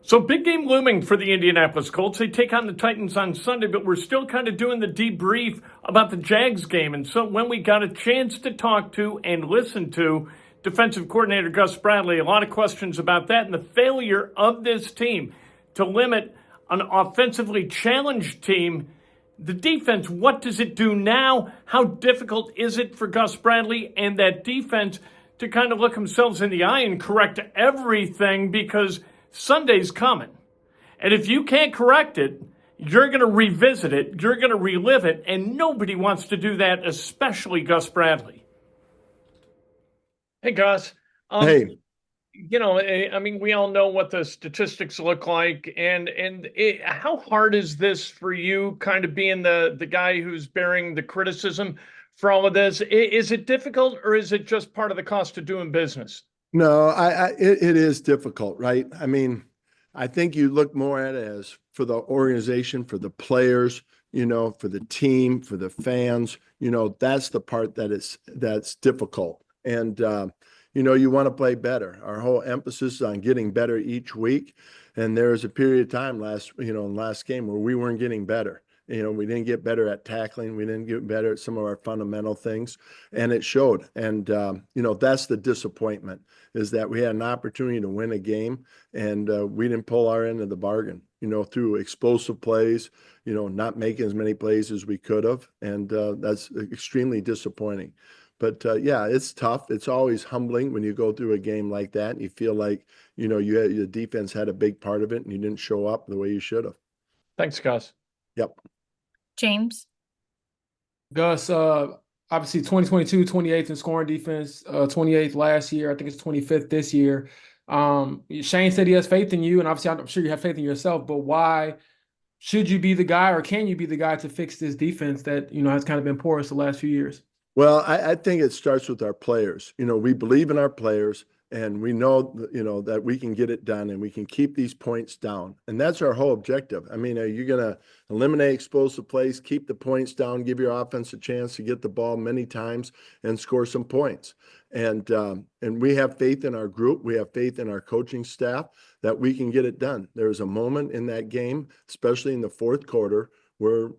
So big game looming for the Indianapolis Colts. They take on the Titans on Sunday, but we're still kind of doing the debrief about the Jags game. And so when we got a chance to talk to and listen to defensive coordinator Gus Bradley, a lot of questions about that and the failure of this team to limit an offensively challenged team. The defense, what does it do now? How difficult is it for Gus Bradley and that defense to kind of look themselves in the eye and correct everything, because Sunday's coming. And if you can't correct it, you're going to revisit it, you're going to relive it, and nobody wants to do that, especially Gus Bradley. Hey, Gus. Hey, I mean, we all know what the statistics look like, and how hard is this for you, kind of being the guy who's bearing the criticism for all of this? Is it difficult, or is it just part of the cost of doing business? no, it is difficult, right? I mean, I think you look more at it as for the organization, for the players, for the team, for the fans, that's the part that's difficult. And you want to play better. Our whole emphasis is on getting better each week. And there was a period of time last game where we weren't getting better. We didn't get better at tackling. We didn't get better at some of our fundamental things, and it showed. And, that's the disappointment, is that we had an opportunity to win a game, and we didn't pull our end of the bargain, through explosive plays, not making as many plays as we could have. And that's extremely disappointing. But yeah, it's tough. It's always humbling when you go through a game like that and you feel like, your defense had a big part of it and you didn't show up the way you should have. Thanks, Gus. Yep. James. Gus, obviously 2022, 28th in scoring defense, 28th last year. I think it's 25th this year. Shane said he has faith in you, and obviously I'm sure you have faith in yourself, but why should you be the guy, or can you be the guy to fix this defense that, has kind of been porous the last few years? Well, I think it starts with our players. We believe in our players, and we know, that we can get it done and we can keep these points down. And that's our whole objective. I mean, are you going to eliminate explosive plays, keep the points down, give your offense a chance to get the ball many times and score some points? And we have faith in our group. We have faith in our coaching staff that we can get it done. There was a moment in that game, especially in the fourth quarter, where,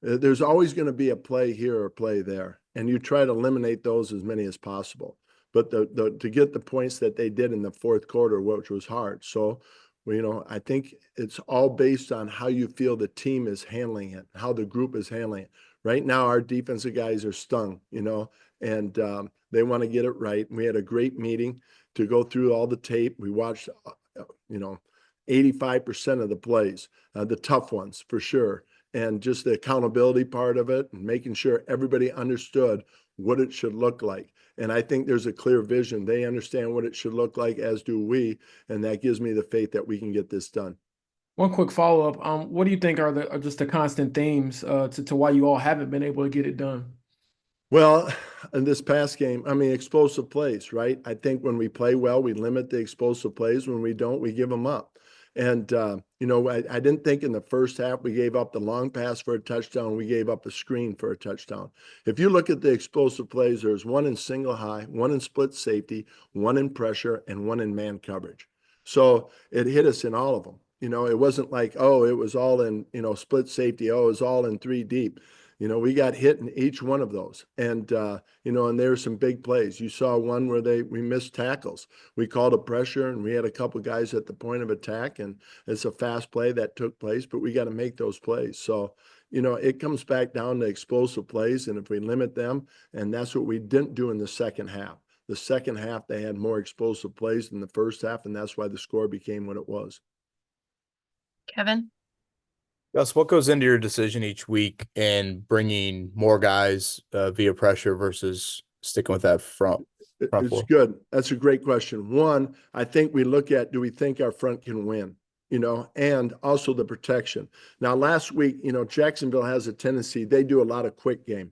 there's always going to be a play here or a play there, and you try to eliminate those as many as possible. But to get the points that they did in the fourth quarter, which was hard. So, I think it's all based on how you feel the team is handling it, how the group is handling it. Right now, our defensive guys are stung, and they want to get it right. We had a great meeting to go through all the tape. We watched, 85% of the plays, the tough ones for sure. And just the accountability part of it and making sure everybody understood what it should look like. And I think there's a clear vision. They understand what it should look like, as do we. And that gives me the faith that we can get this done. One quick follow-up. What do you think are just the constant themes to why you all haven't been able to get it done? Well, in this past game, explosive plays, right? I think when we play well, we limit the explosive plays. When we don't, we give them up. And, I didn't think in the first half we gave up the long pass for a touchdown. We gave up a screen for a touchdown. If you look at the explosive plays, there's one in single high, one in split safety, one in pressure, and one in man coverage. So it hit us in all of them. It wasn't like, oh, it was all in, split safety. Oh, it was all in three deep. We got hit in each one of those. And, and there were some big plays. You saw one where we missed tackles. We called a pressure and we had a couple guys at the point of attack, and it's a fast play that took place, but we got to make those plays. So, it comes back down to explosive plays. And if we limit them, and that's what we didn't do in the second half. The second half, they had more explosive plays than the first half, and that's why the score became what it was. Kevin. Gus, what goes into your decision each week in bringing more guys via pressure versus sticking with that front It's four? good. That's a great question. One, I think we look at, do we think our front can win? And also the protection. Now, last week, Jacksonville has a tendency, they do a lot of quick game,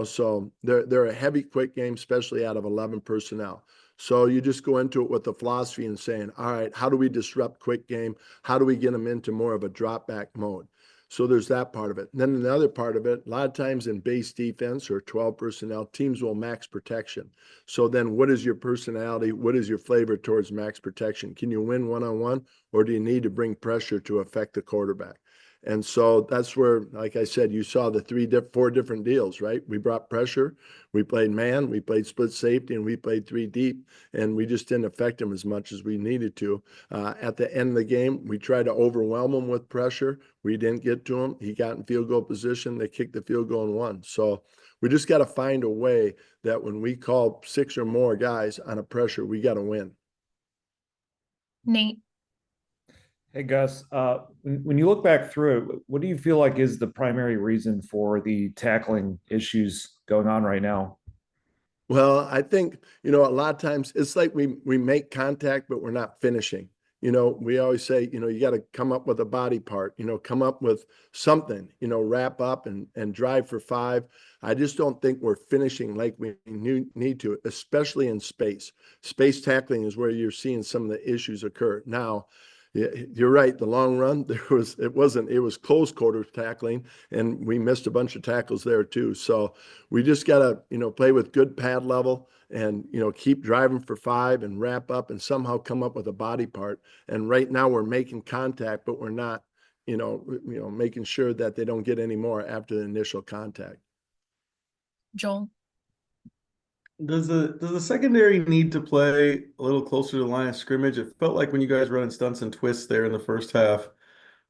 so they're a heavy quick game, especially out of 11 personnel. So you just go into it with the philosophy and saying, all right, how do we disrupt quick game? How do we get them into more of a drop back mode? So there's that part of it. And then another part of it, a lot of times in base defense or 12 personnel, teams will max protection. So then what is your personality? What is your flavor towards max protection? Can you win one-on-one, or do you need to bring pressure to affect the quarterback? And so that's where, like I said, you saw the 4 different deals, right? We brought pressure, we played man, we played split safety, and we played 3 deep, and we just didn't affect him as much as we needed to. At the end of the game, we tried to overwhelm him with pressure. We didn't get to him. He got in field goal position. They kicked the field goal and won. So we just got to find a way that when we call 6 or more guys on a pressure, we got to win. Nate, Hey Gus, when you look back through it, what do you feel like is the primary reason for the tackling issues going on right now? Well, I think, a lot of times it's like we make contact, but we're not finishing. We always say, you got to come up with a body part, come up with something, wrap up and drive for 5. I just don't think we're finishing like we need to, especially in space. Space tackling is where you're seeing some of the issues occur. Now, you're right. The long run, it was close quarter tackling, and we missed a bunch of tackles there too. So we just got to, play with good pad level and, keep driving for 5 and wrap up and somehow come up with a body part. And right now we're making contact, but we're not, making sure that they don't get any more after the initial contact. Joel, Does the secondary need to play a little closer to the line of scrimmage? It felt like when you guys running stunts and twists there in the first half,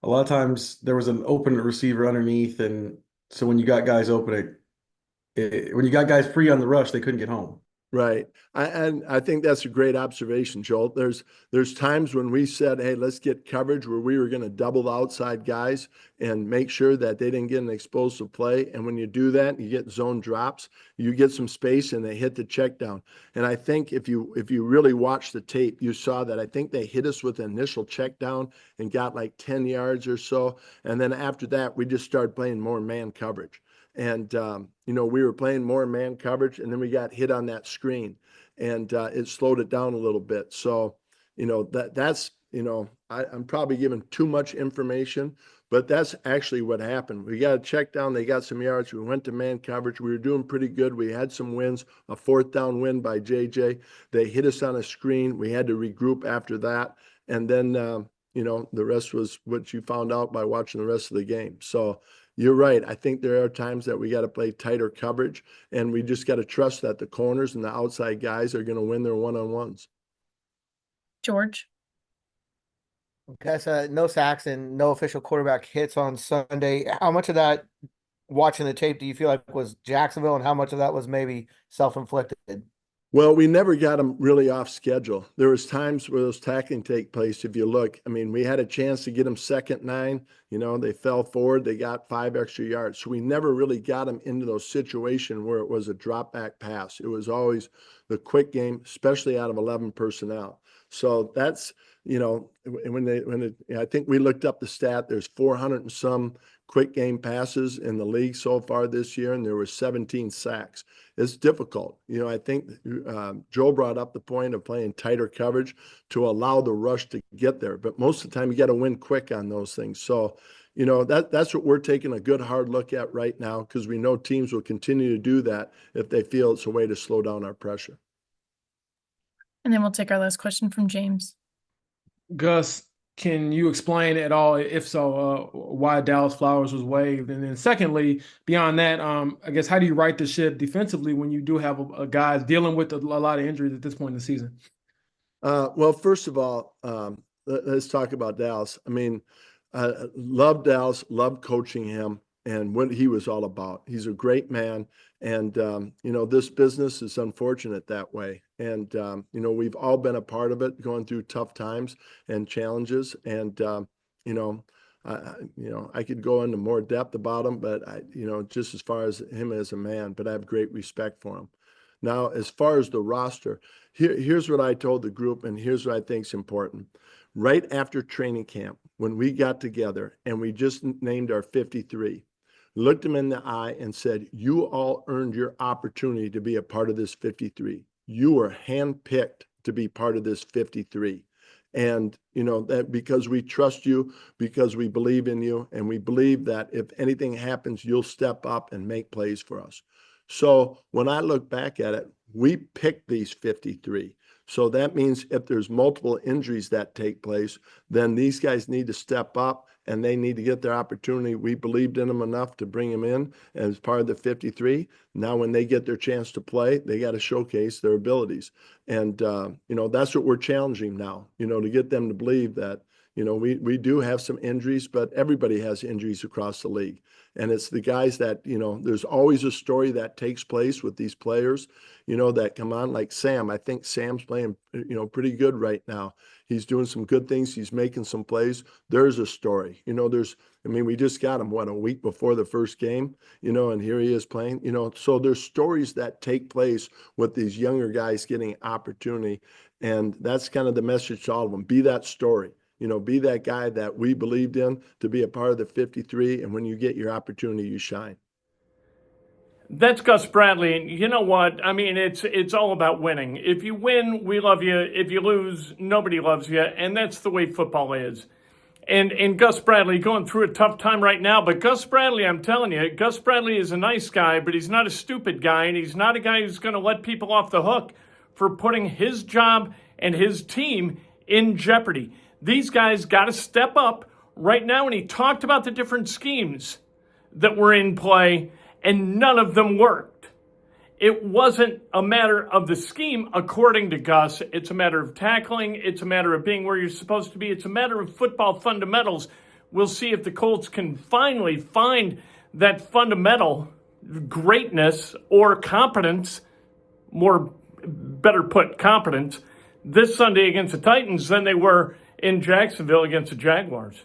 a lot of times there was an open receiver underneath, and so when you got guys open, when you got guys free on the rush, they couldn't get home. Right. I think that's a great observation, Joel. There's times when we said, hey, let's get coverage where we were going to double the outside guys and make sure that they didn't get an explosive play. And when you do that, you get zone drops, you get some space and they hit the check down. And I think if you really watch the tape, you saw that I think they hit us with an initial check down and got like 10 yards or so. And then after that, we just started playing more man coverage. And, we were playing more man coverage, and then we got hit on that screen, and it slowed it down a little bit. So, that's, I'm probably giving too much information, but that's actually what happened. We got a check down. They got some yards. We went to man coverage. We were doing pretty good. We had some wins, a 4th down win by JJ. They hit us on a screen. We had to regroup after that. And then, the rest was what you found out by watching the rest of the game. So, you're right. I think there are times that we got to play tighter coverage, and we just got to trust that the corners and the outside guys are going to win their one-on-ones. George, Guys, no sacks and no official quarterback hits on Sunday. How much of that, watching the tape, do you feel like was Jacksonville, and how much of that was maybe self-inflicted? Well, we never got them really off schedule. There was times where those tackling take place. If you look, I mean, we had a chance to get them 2nd 9. They fell forward. They got 5 extra yards. So we never really got them into those situations where it was a drop back pass. It was always the quick game, especially out of 11 personnel. So that's, I think we looked up the stat. There's 400 and some quick game passes in the league so far this year, and there were 17 sacks. It's difficult. I think Joe brought up the point of playing tighter coverage to allow the rush to get there. But most of the time, you got to win quick on those things. So, that's what we're taking a good hard look at right now, because we know teams will continue to do that if they feel it's a way to slow down our pressure. and then we'll take our last question from James. Gus, can you explain at all, if so, why Dallas Flowers was waived? And then secondly, beyond that, I guess, how do you right the ship defensively when you do have a guys dealing with a lot of injuries at this point in the season? Well, first of all, let's talk about Dallas. I mean, love Dallas, love coaching him and what he was all about. He's a great man. And, this business is unfortunate that way. And, we've all been a part of it, going through tough times and challenges. And, I could go into more depth about him, but just as far as him as a man, but I have great respect for him. Now, as far as the roster, here's what I told the group, and here's what I think is important. Right after training camp, when we got together and we just named our 53, looked them in the eye and said, you all earned your opportunity to be a part of this 53. You were handpicked to be part of this 53. And, that because we trust you, because we believe in you, and we believe that if anything happens, you'll step up and make plays for us. So when I look back at it, we picked these 53. So that means if there's multiple injuries that take place, then these guys need to step up and they need to get their opportunity. We believed in them enough to bring them in as part of the 53. Now, when they get their chance to play, they got to showcase their abilities. And, that's what we're challenging now, to get them to believe that, we do have some injuries, but everybody has injuries across the league. And it's the guys that, there's always a story that takes place with these players, that come on, like Sam. I think Sam's playing, pretty good right now. He's doing some good things. He's making some plays. There's a story, we just got him, a week before the first game, and here he is playing, so there's stories that take place with these younger guys getting opportunity. And that's kind of the message to all of them. Be that story. Be that guy that we believed in to be a part of the 53. And when you get your opportunity, you shine. That's Gus Bradley. And you know what? I mean, it's all about winning. If you win, we love you. If you lose, nobody loves you. And that's the way football is. And Gus Bradley going through a tough time right now. But Gus Bradley, I'm telling you, Gus Bradley is a nice guy, but he's not a stupid guy. And he's not a guy who's going to let people off the hook for putting his job and his team in jeopardy. These guys got to step up right now. And he talked about the different schemes that were in play, and none of them worked. It wasn't a matter of the scheme, according to Gus. It's a matter of tackling. It's a matter of being where you're supposed to be. It's a matter of football fundamentals. We'll see if the Colts can finally find that fundamental greatness or competence, better put, competence, this Sunday against the Titans than they were in Jacksonville against the Jaguars.